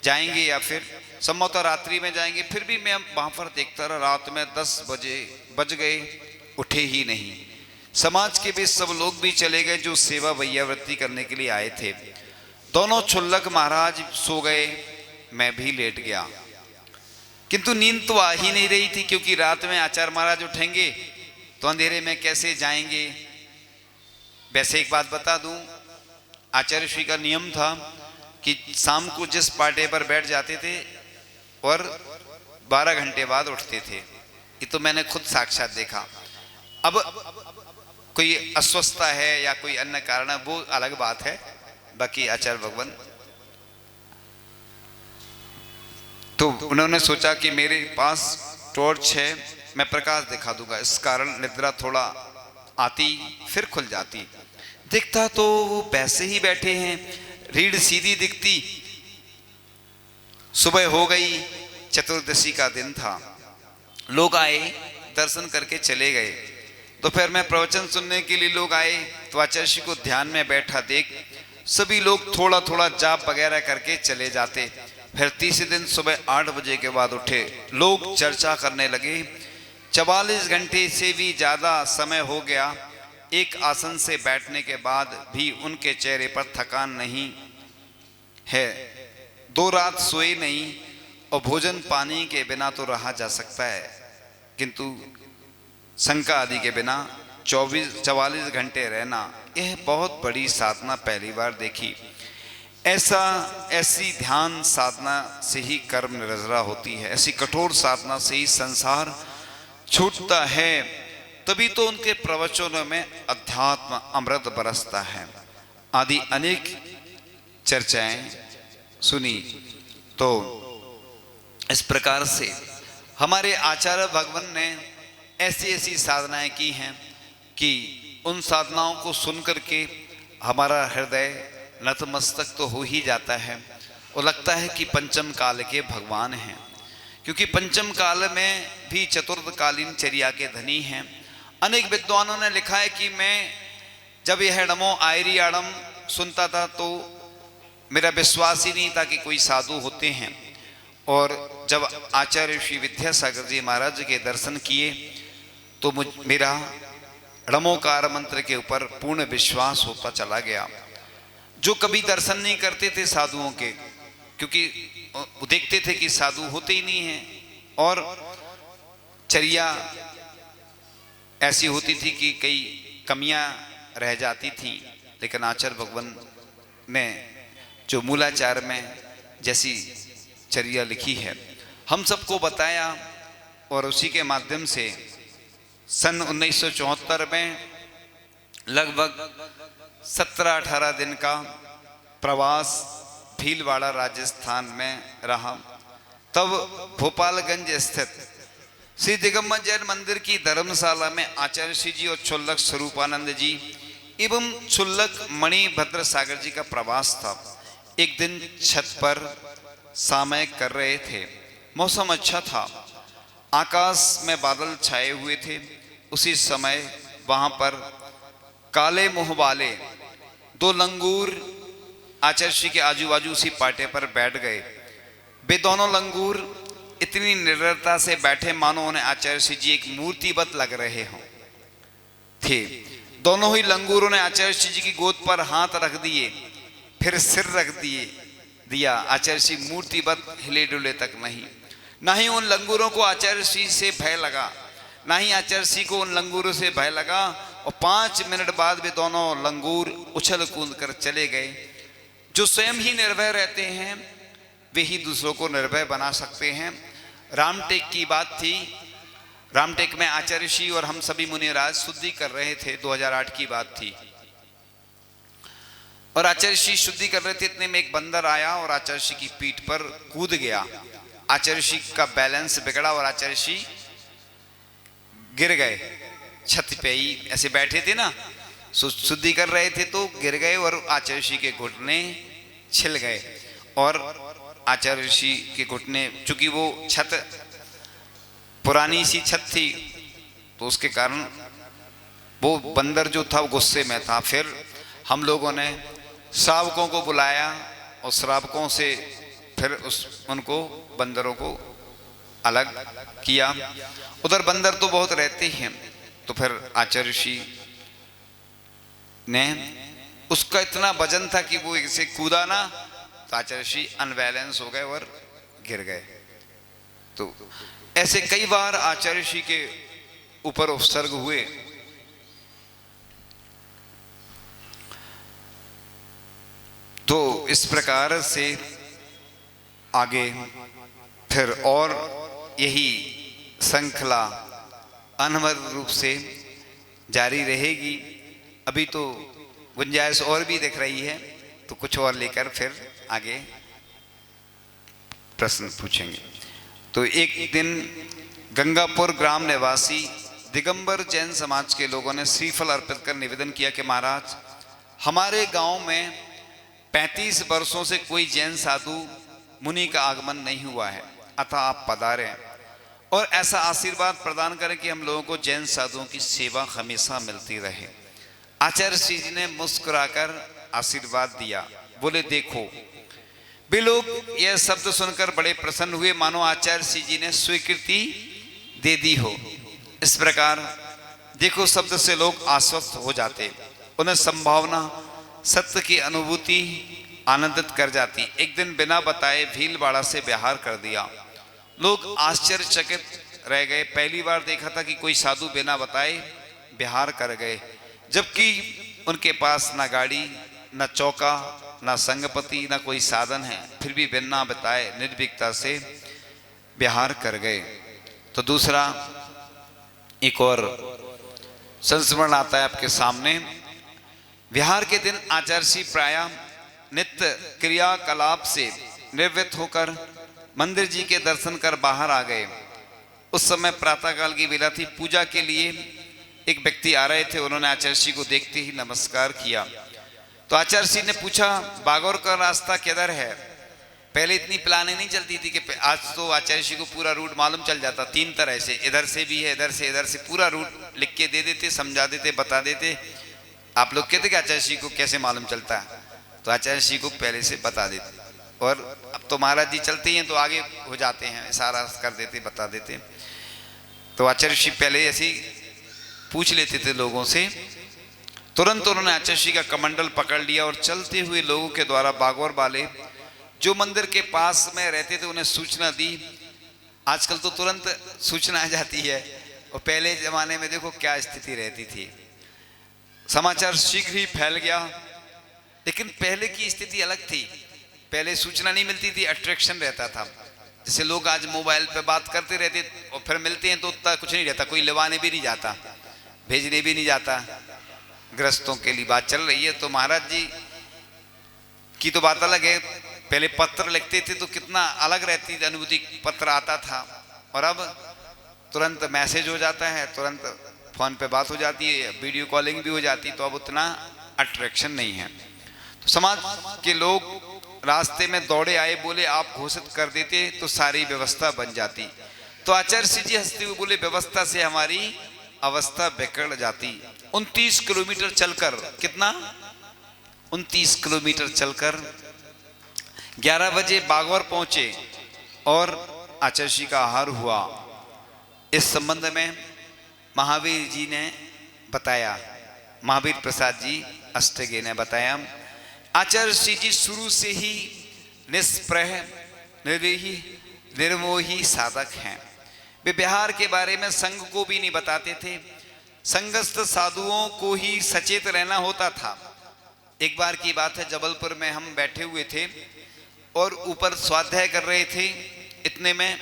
जाएंगे या फिर संभवतः रात्रि में जाएंगे। फिर भी मैं वहां पर देखता रहा, रात में 10 बज गए, उठे ही नहीं। समाज के बीच सब लोग भी चले गए जो सेवा वैयावृत्ति करने के लिए आए थे। दोनों क्षुल्लक महाराज सो गए, मैं भी लेट गया, किंतु नींद तो आ ही नहीं रही थी, क्योंकि रात में आचार्य महाराज उठेंगे तो अंधेरे में कैसे जाएंगे। वैसे एक बात बता दूं, आचार्य श्री का नियम था कि शाम को जिस पाटे पर बैठ जाते थे और 12 घंटे बाद उठते थे। ये तो मैंने खुद साक्षात देखा। अब कोई अस्वस्थता है या कोई अन्य कारण है वो अलग बात है, बाकी आचार्य भगवान तो उन्होंने सोचा कि मेरे पास टॉर्च है, मैं प्रकाश दिखा दूंगा। इस कारण निद्रा थोड़ा आती फिर खुल जाती। दिखता तो वो वैसे ही बैठे हैं, रीढ़ सीधी दिखती। सुबह हो गई, चतुर्दशी का दिन था, लोग आए, दर्शन करके चले गए। दोपहर में प्रवचन सुनने के लिए लोग आए, तो आचार्य श्री को ध्यान में बैठा देख सभी लोग थोड़ा थोड़ा जाप वगैरह करके चले जाते। फिर तीसरे दिन सुबह 8 बजे के बाद उठे, लोग चर्चा करने लगे। 44 घंटे से भी ज्यादा समय हो गया। एक आसन से बैठने के बाद भी उनके चेहरे पर थकान नहीं है। 2 रात सोए नहीं, और भोजन पानी के बिना तो रहा जा सकता है, किंतु शंका आदि के बिना 44 घंटे रहना, यह बहुत बड़ी साधना पहली बार देखी। ऐसी ध्यान साधना से ही कर्म निर्जरा होती है, ऐसी कठोर साधना से ही संसार छूटता है। तभी तो उनके प्रवचनों में अध्यात्म अमृत बरसता है। आदि अनेक चर्चाएं सुनी। तो इस प्रकार से हमारे आचार्य भगवान ने ऐसी ऐसी साधनाएं की हैं कि उन साधनाओं को सुन करके हमारा हृदय नतमस्तक तो हो ही जाता है, और लगता है कि पंचम काल के भगवान हैं, क्योंकि पंचम काल में भी चतुर्थकालीन चर्या के धनी हैं। अनेक विद्वानों ने लिखा है कि मैं जब यह नमो आयरी आड़म सुनता था तो मेरा विश्वास ही नहीं था कि कोई साधु होते हैं, और जब आचार्य श्री विद्यासागर जी महाराज के दर्शन किए तो मेरा नमोकार मंत्र के ऊपर पूर्ण विश्वास होता चला गया। जो कभी दर्शन नहीं करते थे साधुओं के, क्योंकि वो देखते थे कि साधु होते ही नहीं हैं, और चर्या ऐसी होती थी कि कई कमियां रह जाती थी। लेकिन आचार्य भगवान ने जो मूलाचार में जैसी चर्या लिखी है हम सबको बताया, और उसी के माध्यम से सन 1974 में लगभग 17-18 दिन का प्रवास भीलवाड़ा राजस्थान में रहा। तब भोपालगंज स्थित श्री दिगंबर जैन मंदिर की धर्मशाला में आचार्य श्री जी और क्षुल्लक स्वरूपानंद जी एवं क्षुल्लक मणिभद्र सागर जी का प्रवास था। एक दिन छत पर सामय कर रहे थे, मौसम अच्छा था, आकाश में बादल छाए हुए थे। उसी समय वहां पर काले मुंह वाले 2 लंगूर आचार्य श्री के आजू बाजू उसी पाटे पर बैठ गए। वे दोनों लंगूर इतनी निर्भरता से बैठे मानो उन्हें आचार्य श्री जी एक मूर्तिवत लग रहे हों थे। दोनों ही लंगूरों ने आचार्य श्री जी की गोद पर हाथ रख दिए, फिर सिर रख दिया। आचार्य श्री मूर्तिवत हिले डुले तक नहीं। ना ही उन लंगूरों को आचार्य श्री से भय लगा, ना ही आचार्य श्री को उन लंगूरों से भय लगा। और 5 मिनट बाद वे दोनों लंगूर उछल कूद कर चले गए। जो स्वयं ही निर्भय रहते हैं वे ही दूसरों को निर्भय बना सकते हैं। रामटेक की बात थी। रामटेक में आचार्य श्री और हम सभी मुनिराज शुद्धि कर रहे थे, 2008 की बात थी। और आचार्य श्री शुद्धि कर रहे थे, इतने में एक बंदर आया और आचार्य श्री की पीठ पर कूद गया। आचार्य श्री का बैलेंस बिगड़ा और आचार्य श्री गिर गए। छत पे ही ऐसे बैठे थे ना, शुद्धि कर रहे थे तो गिर गए और आचार्य श्री के घुटने छिल गए। और आचार्य ऋषि के घुटने, चूंकि वो छत पुरानी सी छत थी तो उसके कारण वो बंदर जो था वो गुस्से में था। फिर हम लोगों ने श्रावकों को बुलाया और श्रावकों से फिर उनको बंदरों को अलग किया। उधर बंदर तो बहुत रहते ही हैं, तो फिर आचार्य ऋषि ने, उसका इतना वजन था कि वो इसे कूदा ना, तो आचार्य ऋषि अनबैलेंस हो गए और गिर गए। तो ऐसे कई बार आचार्य ऋषि के ऊपर उपसर्ग हुए। तो इस प्रकार से आगे फिर और यही श्रृंखला अनवर रूप से जारी रहेगी। अभी तो गुंजाइश और भी दिख रही है, तो कुछ और लेकर फिर आगे प्रश्न पूछेंगे। तो एक दिन गंगापुर ग्राम निवासी दिगंबर जैन समाज के लोगों ने श्रीफल अर्पित कर निवेदन किया कि महाराज, हमारे गांव में 35 वर्षों से कोई जैन साधु मुनि का आगमन नहीं हुआ है, अतः आप पधारें और ऐसा आशीर्वाद प्रदान करें कि हम लोगों को जैन साधुओं की सेवा हमेशा मिलती रहे। आचार्य श्री जी ने मुस्कुराकर आशीर्वाद दिया, बोले देखो। वे लोग यह शब्द सुनकर बड़े प्रसन्न हुए, मानो आचार्य श्री जी ने स्वीकृति दे दी हो। इस प्रकार देखो शब्द से लोग आश्वस्त हो जाते, उन्हें संभावना सत्य की अनुभूति आनंदित कर जाती। एक दिन बिना बताए भीलवाड़ा से बिहार कर दिया। लोग आश्चर्यचकित रह गए, पहली बार देखा था कि कोई साधु बिना बताए बिहार कर गए, जबकि उनके पास ना गाड़ी, ना चौका, ना संगपति, ना कोई साधन है, फिर भी बिना बताए निर्भीकता से बिहार कर गए। तो दूसरा एक और संस्मरण आता है आपके सामने। विहार के दिन आचार्य श्री प्रायः नित्य क्रियाकलाप से निवृत्त होकर मंदिर जी के दर्शन कर बाहर आ गए। उस समय प्रातःकाल की बेला थी। पूजा के लिए एक व्यक्ति आ रहे थे, उन्होंने आचार्य श्री को देखते ही नमस्कार किया। तो आचार्य श्री ने पूछा, बागौर का रास्ता किधर है? पहले इतनी प्लानिंग नहीं चलती थी कि आज तो आचार्य श्री को पूरा रूट मालूम चल जाता, 3 तरह से, इधर से भी है, इधर से पूरा रूट लिख के दे देते, समझा देते, बता देते। आप लोग कहते कि आचार्य श्री को कैसे मालूम चलता है, तो आचार्य श्री को पहले से बता देते। और अब तो महाराज जी चलते हैं तो आगे हो जाते हैं, इशारा कर देते, बता देते। तो आचार्य श्री पहले ऐसे ही पूछ लेते थे लोगों से। तुरंत उन्होंने आचार्य श्री का कमंडल पकड़ लिया और चलते हुए लोगों के द्वारा बागौर वाले जो मंदिर के पास में रहते थे उन्हें सूचना दी। आजकल तो तुरंत सूचना आ जाती है, और पहले जमाने में देखो क्या स्थिति रहती थी, समाचार शीघ्र ही फैल गया। लेकिन पहले की स्थिति अलग थी, पहले सूचना नहीं मिलती थी, अट्रैक्शन रहता था। जैसे लोग आज मोबाइल पे बात करते रहते और फिर मिलते हैं तो उतना कुछ नहीं रहता, कोई लिवाने भी नहीं जाता, भेजने भी नहीं जाता। गृहस्थों के लिए बात चल रही है तो महाराज जी की तो बात अलग है। पहले पत्र लिखते थे तो कितना अलग रहती थी अनुभूति, पत्र आता था, और अब तुरंत मैसेज हो जाता है, तुरंत फोन पे बात हो जाती है, वीडियो कॉलिंग भी हो जाती, तो अब उतना अट्रैक्शन नहीं है। तो समाज के लोग रास्ते में दौड़े आए, बोले आप घोषित कर देते तो सारी व्यवस्था बन जाती। तो आचार्य श्री जी हंसते हुए बोले, व्यवस्था से हमारी अवस्था बिगड़ जाती। 29 किलोमीटर चलकर, कितना 29 किलोमीटर चलकर 11 बजे बागौर पहुंचे और आचार्य श्री का आहार हुआ। इस संबंध में महावीर जी ने बताया, महावीर प्रसाद जी अष्टगे ने बताया, आचार्य श्री जी शुरू से ही निष्प्रह निर्मोही साधक हैं। वे बिहार के बारे में संघ को भी नहीं बताते थे, संघस्थ साधुओं को ही सचेत रहना होता था। एक बार की बात है, जबलपुर में हम बैठे हुए थे और ऊपर स्वाध्याय कर रहे थे। इतने में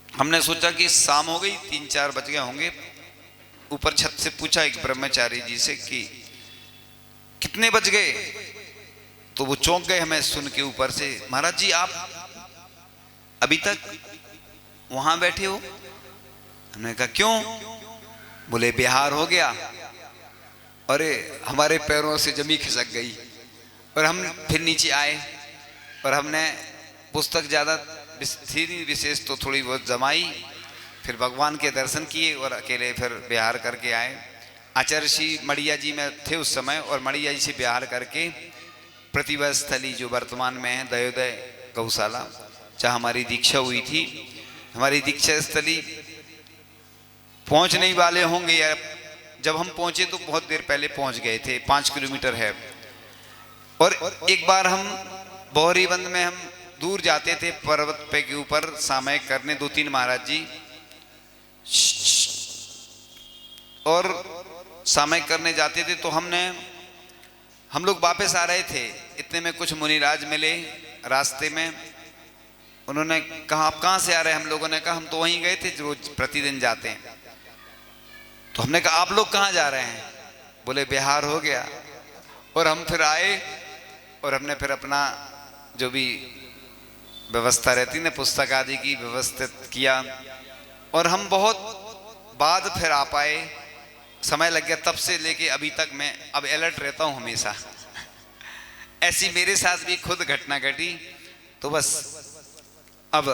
हमने सोचा कि शाम हो गई, 3-4 बज गए होंगे। ऊपर छत से पूछा एक ब्रह्मचारी जी से कि कितने बज गए, तो वो चौंक गए हमें सुन के ऊपर से, महाराज जी आप अभी तक वहां बैठे हो? हमने कहा क्यों? बोले बिहार हो गया। अरे हमारे पैरों से जमी खिसक गई और हम फिर नीचे आए। और हमने पुस्तक ज़्यादा थी विशेष तो थोड़ी बहुत जमाई, फिर भगवान के दर्शन किए और अकेले फिर बिहार करके आए। आचार्य श्री मड़िया जी में थे उस समय, और मड़िया जी से बिहार करके प्रतिभा स्थली जो वर्तमान में है दयोदय गौशाला, जहाँ हमारी दीक्षा हुई थी, हमारी दीक्षा स्थली पहुँचने ही वाले होंगे, या जब हम पहुँचे तो बहुत देर पहले पहुँच गए थे, 5 किलोमीटर है। और एक बार हम बौहरीबंद में हम दूर जाते थे पर्वत पे के ऊपर सामयिक करने, 2-3 महाराज जी, और सामयिक करने जाते थे तो हम लोग वापस आ रहे थे, इतने में कुछ मुनिराज मिले रास्ते में। उन्होंने कहा आप कहाँ से आ रहे हैं? हम लोगों ने कहा हम तो वहीं गए थे जो रोज प्रतिदिन जाते हैं। तो हमने कहा आप लोग कहाँ जा रहे हैं? बोले बिहार हो गया। और हम फिर आए और हमने फिर अपना जो भी व्यवस्था रहती ना पुस्तक आदि की व्यवस्थित किया, और हम बहुत बाद फिर आ पाए, समय लग गया। तब से लेके अभी तक मैं अब अलर्ट रहता हूँ हमेशा। ऐसी मेरे साथ भी खुद घटना घटी। तो बस अब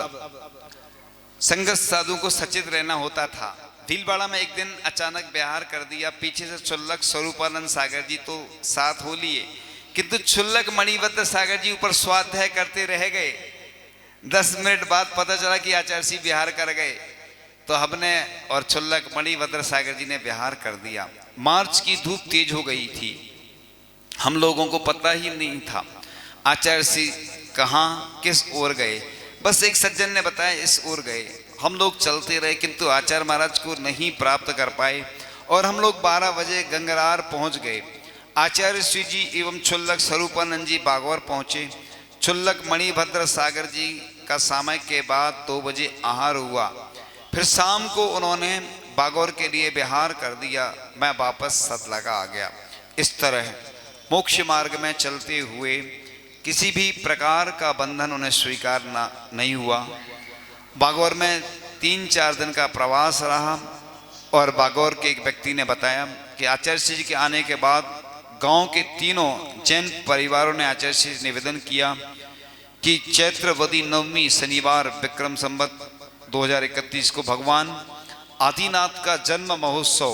संगत साधु को सचेत रहना होता था। भीलवाड़ा में एक दिन अचानक बिहार कर दिया, पीछे से क्षुल्लक स्वरूपानंद सागर जी तो साथ हो लिए, किंतु क्षुल्लक मणिभद्र सागर जी ऊपर स्वाध्याय करते रह गए। 10 मिनट बाद पता चला कि आचार्य जी बिहार कर गए, तो हमने और क्षुल्लक मणिभद्र सागर जी ने बिहार कर दिया। मार्च की धूप तेज हो गई थी, हम लोगों को पता ही नहीं था आचार्य जी कहाँ किस ओर गए। बस एक सज्जन ने बताया इस ओर गए। हम लोग चलते रहे, किंतु आचार्य महाराज को नहीं प्राप्त कर पाए, और हम लोग 12 बजे गंगरार पहुंच गए। आचार्य श्री जी एवं क्षुल्लक स्वरूपानंद जी बागौर पहुंचे। क्षुल्लक मणिभद्र सागर जी का सामयिक के बाद 2 बजे आहार हुआ। फिर शाम को उन्होंने बागौर के लिए बिहार कर दिया। मैं वापस सतलगा आ गया। इस तरह मोक्ष मार्ग में चलते हुए किसी भी प्रकार का बंधन उन्हें स्वीकार नहीं हुआ। बागौर में 3-4 दिन का प्रवास रहा, और बागौर के एक व्यक्ति ने बताया कि आचार्य जी के आने के बाद गांव के तीनों जैन परिवारों ने आचार्य जी से निवेदन किया कि चैत्रवदी नवमी शनिवार विक्रम संवत 2031 को भगवान आदिनाथ का जन्म महोत्सव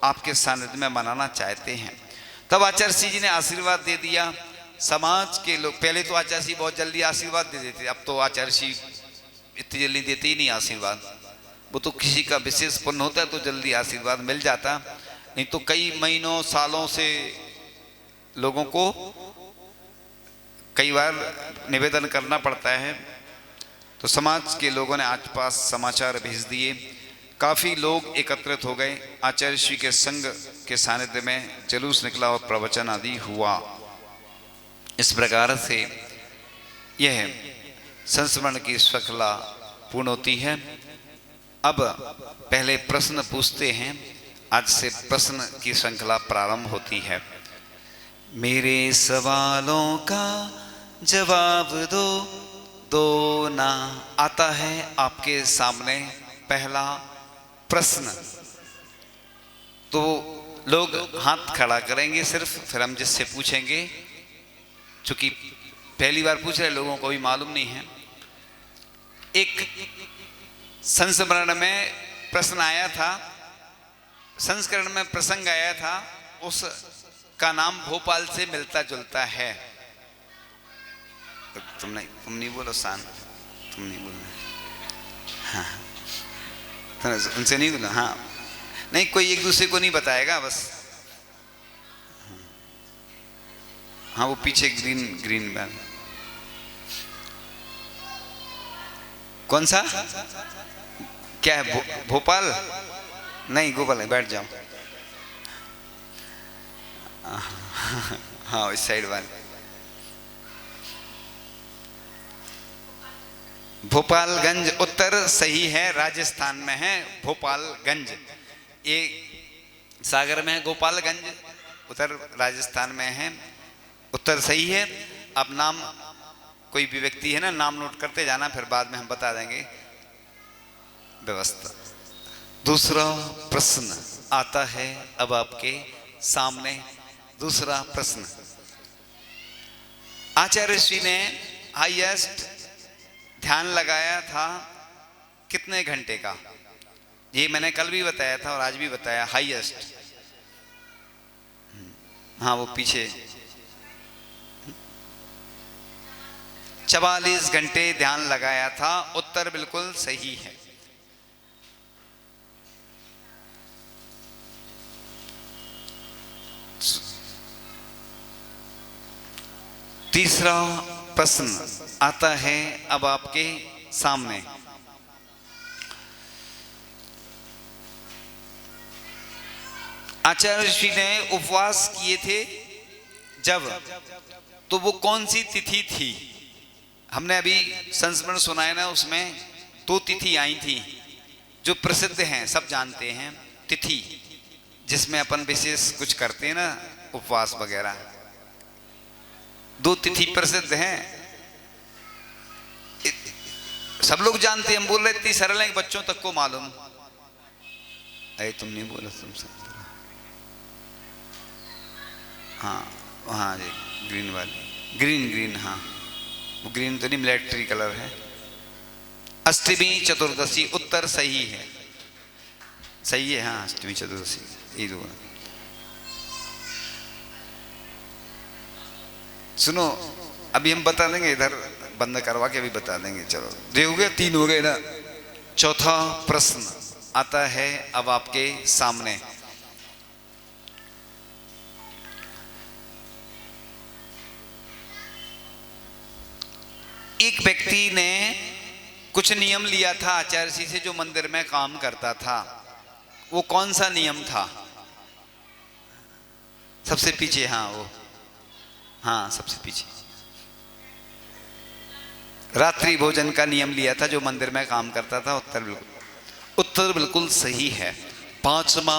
आपके सानिध्य में मनाना चाहते हैं। तब आचार्य जी ने आशीर्वाद दे दिया। समाज के लोग, पहले तो आचार्य जी बहुत जल्दी आशीर्वाद दे देते, अब तो आचार्य जी इतनी जल्दी देते ही नहीं आशीर्वाद। वो तो किसी का विशेष पुण्य होता है तो जल्दी आशीर्वाद मिल जाता, नहीं तो कई महीनों सालों से लोगों को कई बार निवेदन करना पड़ता है। तो समाज के लोगों ने आज पास समाचार भेज दिए, काफ़ी लोग एकत्रित हो गए। आचार्य श्री के संग के सानिध्य में जुलूस निकला और प्रवचन आदि हुआ। इस प्रकार से यह संस्मरण की श्रृंखला पूर्ण होती है। अब पहले प्रश्न पूछते हैं। आज से प्रश्न की श्रृंखला प्रारंभ होती है। मेरे सवालों का जवाब दो, दो ना। आता है आपके सामने पहला प्रश्न। तो लोग हाथ खड़ा करेंगे सिर्फ, फिर हम जिससे पूछेंगे, चूंकि पहली बार पूछ रहे लोगों को भी मालूम नहीं है। एक संस्मरण में प्रश्न आया था, संस्करण में प्रसंग आया था, उस का नाम भोपाल से मिलता जुलता है। तुम नहीं बोलो शान, तुम नहीं बोलना। हाँ, उनसे नहीं बोला। हाँ, नहीं, कोई एक दूसरे को नहीं बताएगा बस। हाँ, वो पीछे ग्रीन बैग कौन सा? क्या है? भोपाल नहीं, गोपाल है। बैठ जाओ। हाँ, इस साइड वाले। भोपालगंज उत्तर सही है, राजस्थान में है भोपालगंज। ये सागर में है गोपालगंज, उत्तर राजस्थान में है। उत्तर सही है। अब नाम, कोई भी व्यक्ति है ना, नाम नोट करते जाना, फिर बाद में हम बता देंगे व्यवस्था। दूसरा प्रश्न आता है अब आपके सामने। दूसरा प्रश्न, आचार्य श्री ने हाईएस्ट ध्यान लगाया था कितने घंटे का? ये मैंने कल भी बताया था और आज भी बताया, हाईएस्ट। हाँ वो पीछे 44 घंटे ध्यान लगाया था। उत्तर बिल्कुल सही है। तीसरा प्रश्न आता है अब आपके सामने। आचार्य ऋषि ने उपवास किए थे जब, तो वो कौन सी तिथि थी? हमने अभी संस्मरण सुना है ना, उसमें 2 तिथि आई थी जो प्रसिद्ध हैं, सब जानते हैं। तिथि जिसमें अपन विशेष कुछ करते हैं ना, उपवास वगैरह, 2 तिथि प्रसिद्ध हैं, सब लोग जानते हैं। हम बोल रहे इतनी सरल है कि बच्चों तक को मालूम। अरे तुम नहीं बोला, तुम सब। हाँ हाँ जी, ग्रीन वाली, ग्रीन, हाँ वो ग्रीन तो नहीं, मिलिट्री कलर है। अष्टमी चतुर्दशी उत्तर सही है, सही है। हाँ अष्टमी चतुर्दशी ये 2। सुनो अभी हम बता देंगे, इधर बंद करवा के अभी बता देंगे। चलो ये हो गया, 3 हो गए ना। चौथा प्रश्न आता है अब आपके सामने। एक व्यक्ति ने कुछ नियम लिया था आचार्य जी से, जो मंदिर में काम करता था। वो कौन सा नियम था? सबसे पीछे, हाँ वो, हाँ सबसे पीछे। रात्रि भोजन का नियम लिया था जो मंदिर में काम करता था। उत्तर बिल्कुल सही है। पांचवा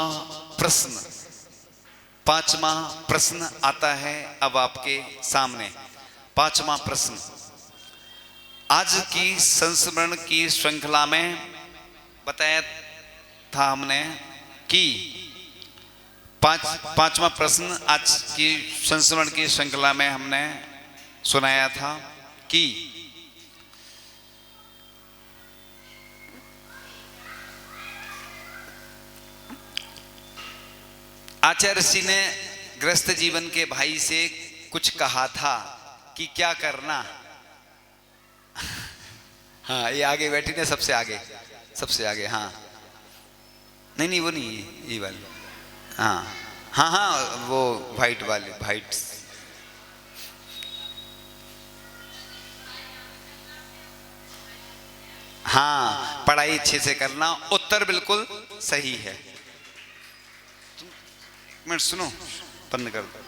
प्रश्न आता है अब आपके सामने। पांचवा प्रश्न, आज की संस्मरण की श्रृंखला में बताया था हमने कि पांचवा प्रश्न आज की संस्मरण की श्रृंखला में हमने सुनाया था कि आचार्य ऋषि ने गृहस्थ जीवन के भाई से कुछ कहा था कि क्या करना। हाँ ये आगे बैठी ने, सबसे आगे। हाँ नहीं वो नहीं, ये वाली। हाँ वो वाइट वाली, वाइट। हाँ पढ़ाई अच्छे से करना, उत्तर बिल्कुल सही है। 1 मिनट सुनो, बंद कर दो।